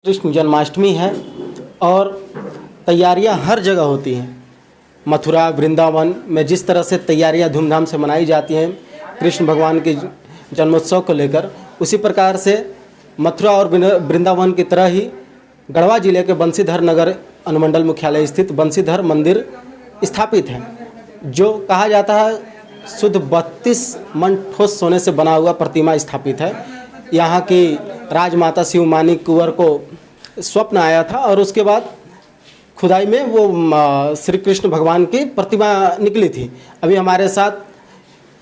कृष्ण जन्माष्टमी है और तैयारियां हर जगह होती हैं। मथुरा वृंदावन में जिस तरह से तैयारियां धूमधाम से मनाई जाती हैं कृष्ण भगवान के जन्मोत्सव को लेकर, उसी प्रकार से मथुरा और वृंदावन की तरह ही गढ़वा जिले के बंसीधर नगर अनुमंडल मुख्यालय स्थित बंसीधर मंदिर स्थापित है, जो कहा जाता है शुद्ध 32 मन ठोस सोने से बना हुआ प्रतिमा स्थापित है। यहाँ की राजमाता शिवमानी कुंवर को स्वप्न आया था और उसके बाद खुदाई में वो श्री कृष्ण भगवान की प्रतिमा निकली थी। अभी हमारे साथ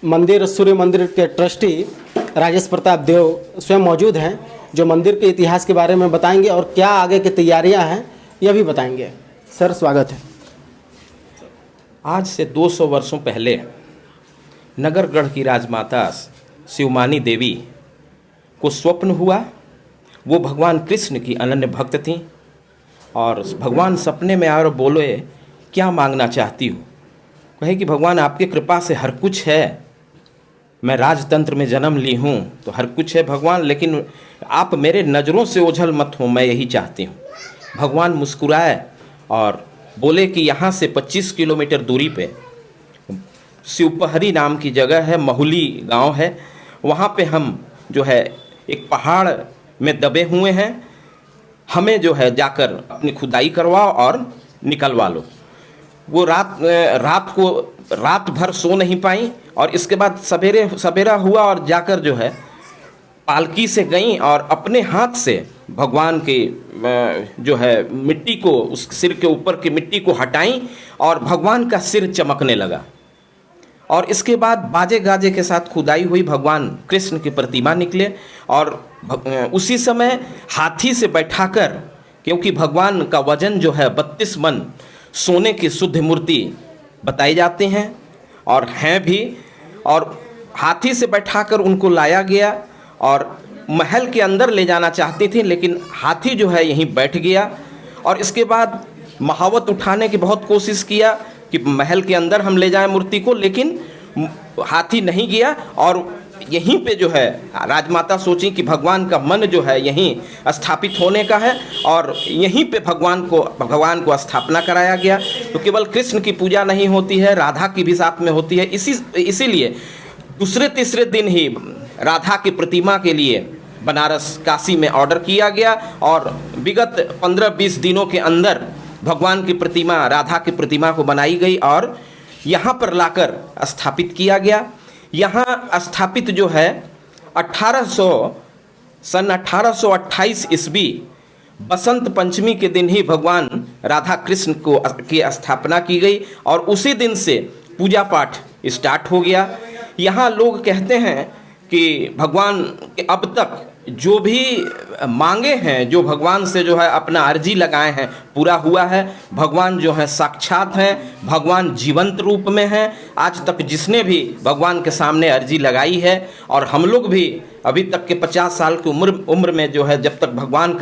मंदिर सूर्य मंदिर के ट्रस्टी राजेश प्रताप देव स्वयं मौजूद हैं, जो मंदिर के इतिहास के बारे में बताएंगे और क्या आगे की तैयारियां हैं यह भी बताएंगे। सर, स्वागत है। आज से 200 वर्षों पहले नगरगढ़ की राजमाता शिवमानी देवी को स्वप्न हुआ। वो भगवान कृष्ण की अनन्य भक्त थीं और भगवान सपने में आए और बोले, क्या मांगना चाहती हो? कहे कि भगवान आपकी कृपा से हर कुछ है, मैं राजतंत्र में जन्म ली हूँ तो हर कुछ है भगवान, लेकिन आप मेरे नज़रों से ओझल मत हो, मैं यही चाहती हूँ। भगवान मुस्कुराए और बोले कि यहाँ से 25 किलोमीटर दूरी पे शिवपहरी नाम की जगह है, महुली गांव है, वहाँ पे हम जो है एक पहाड़ में दबे हुए हैं, हमें जो है जाकर अपनी खुदाई करवाओ और निकलवा लो। वो रात भर सो नहीं पाई और इसके बाद सवेरा हुआ और जाकर जो है पालकी से गई और अपने हाथ से भगवान के जो है मिट्टी को, उस सिर के ऊपर की मिट्टी को हटाई और भगवान का सिर चमकने लगा। और इसके बाद बाजे गाजे के साथ खुदाई हुई, भगवान कृष्ण की प्रतिमा निकले और उसी समय हाथी से बैठाकर, क्योंकि भगवान का वजन जो है 32 मन सोने की शुद्ध मूर्ति बताई जाते हैं और हैं भी, और हाथी से बैठाकर उनको लाया गया और महल के अंदर ले जाना चाहती थी, लेकिन हाथी जो है यहीं बैठ गया। और इसके बाद महावत उठाने की बहुत कोशिश किया कि महल के अंदर हम ले जाएं मूर्ति को, लेकिन हाथी नहीं गया और यहीं पे जो है राजमाता सोची कि भगवान का मन जो है यहीं स्थापित होने का है और यहीं पे भगवान को स्थापना कराया गया। तो केवल कृष्ण की पूजा नहीं होती है, राधा की भी साथ में होती है। इसीलिए दूसरे तीसरे दिन ही राधा की प्रतिमा के लिए बनारस काशी में ऑर्डर किया गया और विगत 15-20 दिनों के अंदर भगवान की प्रतिमा, राधा की प्रतिमा को बनाई गई और यहाँ पर लाकर स्थापित किया गया। यहाँ स्थापित जो है सन 1828 ईस्वी बसंत पंचमी के दिन ही भगवान राधा कृष्ण की स्थापना की गई और उसी दिन से पूजा पाठ स्टार्ट हो गया। यहाँ लोग कहते हैं कि भगवान के अब तक जो भी मांगे हैं, जो भगवान से जो है अपना अर्जी लगाए हैं, पूरा हुआ है। भगवान जो है साक्षात हैं, भगवान जीवंत रूप में हैं। आज तक जिसने भी भगवान के सामने अर्जी लगाई है और हम लोग भी अभी तक के 50 साल की उम्र में जो है, जब तक भगवान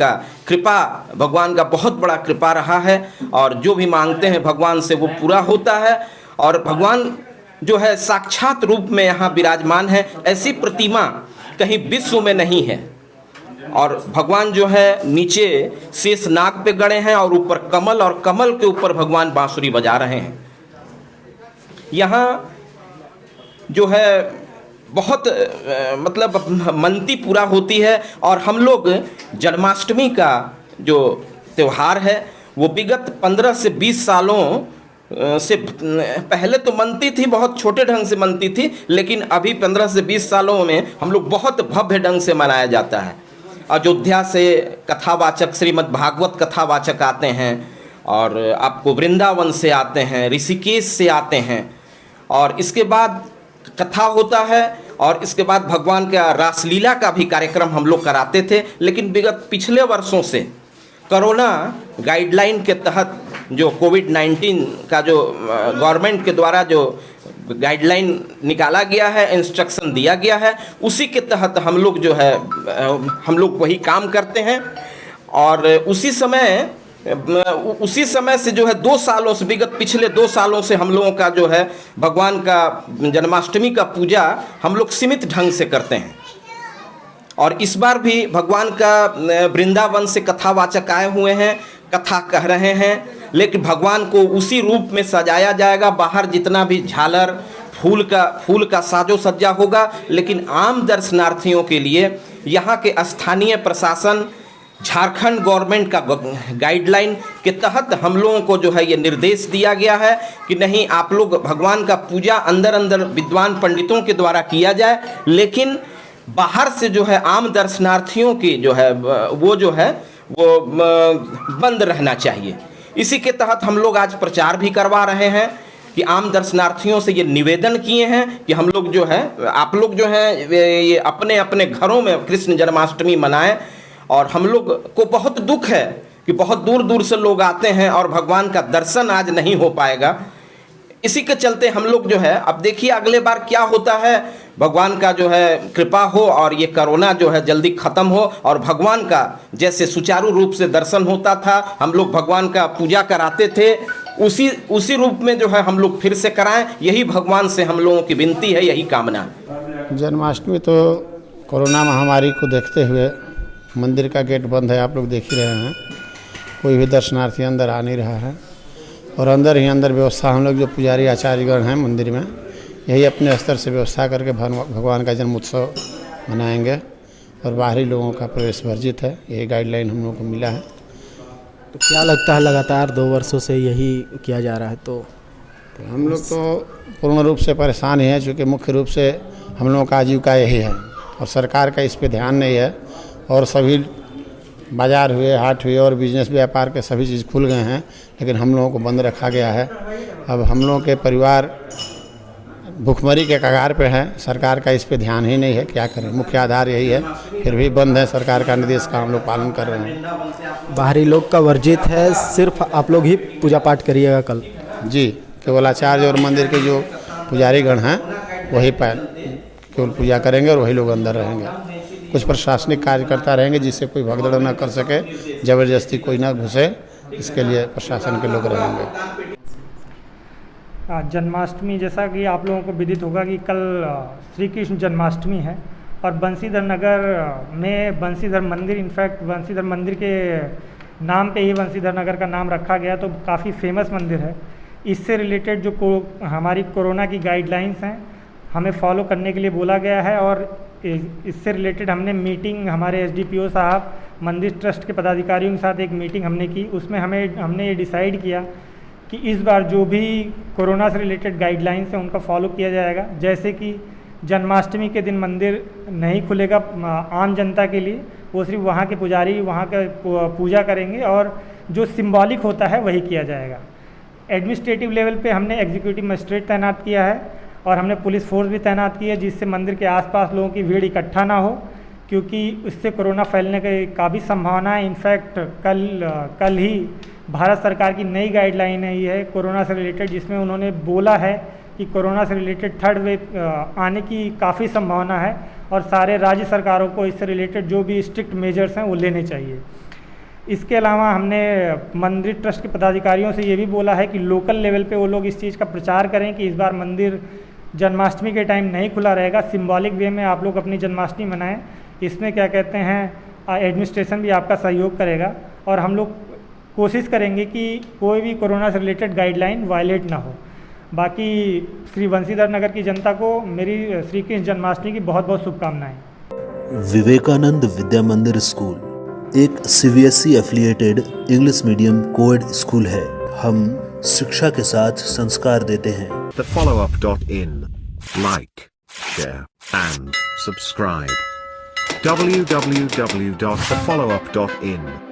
का बहुत बड़ा कृपा रहा है और जो भी मांगते हैं भगवान से वो पूरा होता है। और भगवान जो है साक्षात रूप में यहाँ विराजमान है। ऐसी प्रतिमा कहीं विश्व में नहीं है। और भगवान जो है नीचे शेष नाग पे गड़े हैं और ऊपर कमल, और कमल के ऊपर भगवान बांसुरी बजा रहे हैं। यहाँ जो है बहुत मतलब मनती पूरा होती है। और हम लोग जन्माष्टमी का जो त्यौहार है वो विगत 15 से 20 सालों से पहले तो मनती थी, बहुत छोटे ढंग से मनती थी, लेकिन अभी 15 से 20 सालों में हम लोग बहुत भव्य ढंग से मनाया जाता है। अयोध्या से कथावाचक, श्रीमद् भागवत कथावाचक आते हैं और आपको वृंदावन से आते हैं, ऋषिकेश से आते हैं और इसके बाद कथा होता है और इसके बाद भगवान का रासलीला का भी कार्यक्रम हम लोग कराते थे। लेकिन विगत पिछले वर्षों से कोरोना गाइडलाइन के तहत जो कोविड-19 का जो गवर्नमेंट के द्वारा जो गाइडलाइन निकाला गया है, इंस्ट्रक्शन दिया गया है, उसी के तहत हम लोग जो है हम लोग वही काम करते हैं। और उसी समय से जो है 2 सालों से, विगत पिछले 2 सालों से हम लोगों का जो है भगवान का जन्माष्टमी का पूजा हम लोग सीमित ढंग से करते हैं। और इस बार भी भगवान का वृंदावन से कथावाचक आए हुए हैं, कथा कह रहे हैं, लेकिन भगवान को उसी रूप में सजाया जाएगा। बाहर जितना भी झालर फूल का साजो सज्जा होगा, लेकिन आम दर्शनार्थियों के लिए यहाँ के स्थानीय प्रशासन, झारखंड गवर्नमेंट का गाइडलाइन के तहत हम लोगों को जो है ये निर्देश दिया गया है कि नहीं, आप लोग भगवान का पूजा अंदर विद्वान पंडितों के द्वारा किया जाए, लेकिन बाहर से जो है आम दर्शनार्थियों की जो है वो बंद रहना चाहिए। इसी के तहत हम लोग आज प्रचार भी करवा रहे हैं कि आम दर्शनार्थियों से ये निवेदन किए हैं कि हम लोग जो है, आप लोग जो है ये अपने अपने घरों में कृष्ण जन्माष्टमी मनाएं। और हम लोग को बहुत दुख है कि बहुत दूर दूर से लोग आते हैं और भगवान का दर्शन आज नहीं हो पाएगा। इसी के चलते हम लोग जो है, अब देखिए अगले बार क्या होता है, भगवान का जो है कृपा हो और ये कोरोना जो है जल्दी ख़त्म हो और भगवान का जैसे सुचारू रूप से दर्शन होता था, हम लोग भगवान का पूजा कराते थे, उसी रूप में जो है हम लोग फिर से कराएं। यही भगवान से हम लोगों की विनती है, यही कामना है। जन्माष्टमी तो कोरोना महामारी को देखते हुए मंदिर का गेट बंद है, आप लोग देख ही रहे हैं, कोई भी दर्शनार्थी अंदर आ नहीं रहा है। और अंदर ही अंदर व्यवस्था हम लोग जो पुजारी आचार्यगण हैं मंदिर में, यही अपने स्तर से व्यवस्था करके भगवान का जन्म उत्सव मनाएंगे और बाहरी लोगों का प्रवेश वर्जित है, यही गाइडलाइन हम लोगों को मिला है। तो क्या लगता है, लगातार 2 वर्षों से यही किया जा रहा है, तो हम लोग तो पूर्ण रूप से परेशान ही हैं, चूँकि मुख्य रूप से हम लोगों का आजीविका यही है और सरकार का इस पर ध्यान नहीं है। और सभी बाज़ार हुए, हाट हुए और बिजनेस व्यापार के सभी चीज़ खुल गए हैं, लेकिन हम लोगों को बंद रखा गया है। अब हम लोगों के परिवार भुखमरी के कगार पे हैं, सरकार का इस पे ध्यान ही नहीं है, क्या करें, मुख्य आधार यही है। फिर भी बंद है, सरकार का निर्देश का हम लोग पालन कर रहे हैं। बाहरी लोग का वर्जित है, सिर्फ आप लोग ही पूजा पाठ करिएगा कल? जी, केवल आचार्य और मंदिर के जो पुजारीगण हैं वही केवल पूजा करेंगे और वही लोग अंदर रहेंगे। कुछ प्रशासनिक कार्यकर्ता रहेंगे जिससे कोई भगदड़ न कर सके, ज़बरदस्ती कोई ना घुसे, इसके लिए प्रशासन के लोग रहेंगे। जन्माष्टमी, जैसा कि आप लोगों को विदित होगा कि कल श्री कृष्ण जन्माष्टमी है और बंसीधर नगर में बंसीधर मंदिर, इनफैक्ट बंसीधर मंदिर के नाम पे ही बंसीधर नगर का नाम रखा गया, तो काफ़ी फेमस मंदिर है। इससे रिलेटेड जो हमारी कोरोना की गाइडलाइंस हैं हमें फॉलो करने के लिए बोला गया है और इससे रिलेटेड हमने मीटिंग, हमारे एसडीपीओ साहब, मंदिर ट्रस्ट के पदाधिकारियों के साथ एक मीटिंग हमने की। उसमें हमने ये डिसाइड किया कि इस बार जो भी कोरोना से रिलेटेड गाइडलाइंस हैं उनका फॉलो किया जाएगा। जैसे कि जन्माष्टमी के दिन मंदिर नहीं खुलेगा आम जनता के लिए, वो सिर्फ वहाँ के पुजारी वहाँ का पूजा करेंगे और जो सिंबॉलिक होता है वही किया जाएगा। एडमिनिस्ट्रेटिव लेवल पे हमने एग्जीक्यूटिव मजिस्ट्रेट तैनात किया है और हमने पुलिस फोर्स भी तैनात की है, जिससे मंदिर के आसपास लोगों की भीड़ इकट्ठा ना हो, क्योंकि इससे कोरोना फैलने की काफ़ी संभावना है। इनफैक्ट कल ही भारत सरकार की नई गाइडलाइन है ये है कोरोना से रिलेटेड, जिसमें उन्होंने बोला है कि कोरोना से रिलेटेड 3rd वेव आने की काफ़ी संभावना है और सारे राज्य सरकारों को इससे रिलेटेड जो भी स्ट्रिक्ट मेजर्स हैं वो लेने चाहिए। इसके अलावा हमने मंदिर ट्रस्ट के पदाधिकारियों से ये भी बोला है कि लोकल लेवल पे वो लोग इस चीज़ का प्रचार करें कि इस बार मंदिर जन्माष्टमी के टाइम नहीं खुला रहेगा, सिंबॉलिक वे में आप लोग अपनी जन्माष्टमी मनाएं। इसमें क्या कहते हैं, एडमिनिस्ट्रेशन भी आपका सहयोग करेगा और हम लोग कोशिश करेंगे कि कोई भी कोरोना से रिलेटेड गाइडलाइन वायलेट ना हो। बाकी श्री बंसीधर नगर की जनता को मेरी श्री कृष्ण जन्माष्टमी की बहुत बहुत शुभकामनाएं। विवेकानंद विद्या मंदिर स्कूल एक CBSE affiliated English medium coed school है। हम शिक्षा के साथ संस्कार देते हैं। thefollowup.in. Like, share and subscribe. www.thefollowup.in